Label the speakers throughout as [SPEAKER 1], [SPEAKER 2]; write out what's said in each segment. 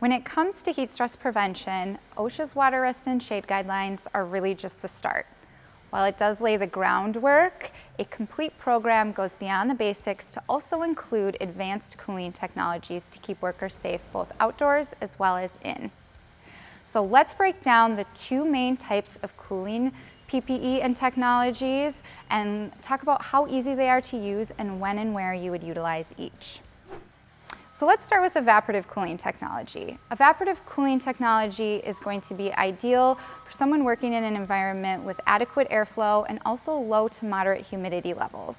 [SPEAKER 1] When it comes to heat stress prevention, OSHA's water rest and shade guidelines are really just the start. While it does lay the groundwork, a complete program goes beyond the basics to also include advanced cooling technologies to keep workers safe both outdoors as well as in. So let's break down the two main types of cooling PPE and technologies and talk about how easy they are to use and when and where you would utilize each. So let's start with evaporative cooling technology. Evaporative cooling technology is going to be ideal for someone working in an environment with adequate airflow and also low to moderate humidity levels.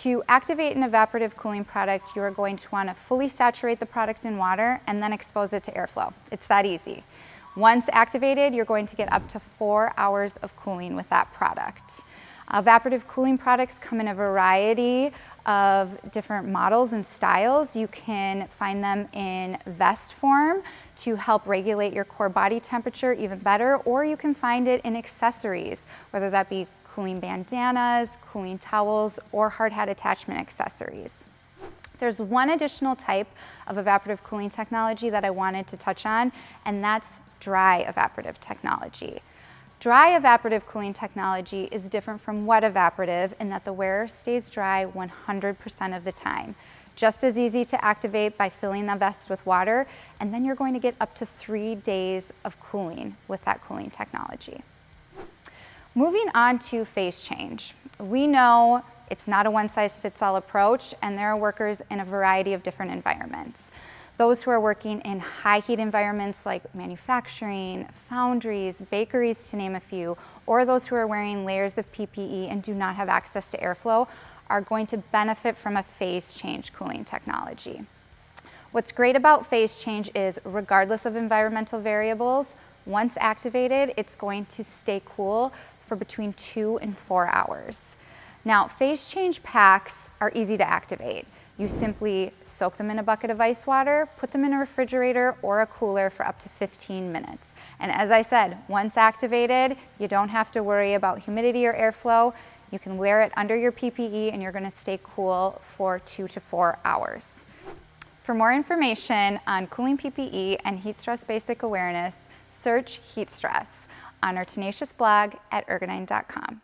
[SPEAKER 1] To activate an evaporative cooling product, you are going to want to fully saturate the product in water and then expose it to airflow. It's that easy. Once activated, you're going to get up to 4 hours of cooling with that product. Evaporative cooling products come in a variety of different models and styles. You can find them in vest form to help regulate your core body temperature even better, or you can find it in accessories, whether that be cooling bandanas, cooling towels, or hard hat attachment accessories. There's one additional type of evaporative cooling technology that I wanted to touch on, and that's dry evaporative technology. Dry evaporative cooling technology is different from wet evaporative in that the wearer stays dry 100% of the time. Just as easy to activate by filling the vest with water, and then you're going to get up to 3 days of cooling with that cooling technology. Moving on to phase change. We know it's not a one-size-fits-all approach, and there are workers in a variety of different environments. Those who are working in high heat environments like manufacturing, foundries, bakeries, to name a few, or those who are wearing layers of PPE and do not have access to airflow are going to benefit from a phase change cooling technology. What's great about phase change is regardless of environmental variables, once activated, it's going to stay cool for between 2 and 4 hours. Now, phase change packs are easy to activate. You simply soak them in a bucket of ice water, put them in a refrigerator or a cooler for up to 15 minutes. And as I said, once activated, you don't have to worry about humidity or airflow. You can wear it under your PPE and you're going to stay cool for 2 to 4 hours. For more information on cooling PPE and heat stress basic awareness, search heat stress on our Tenacious blog at Ergodyne.com.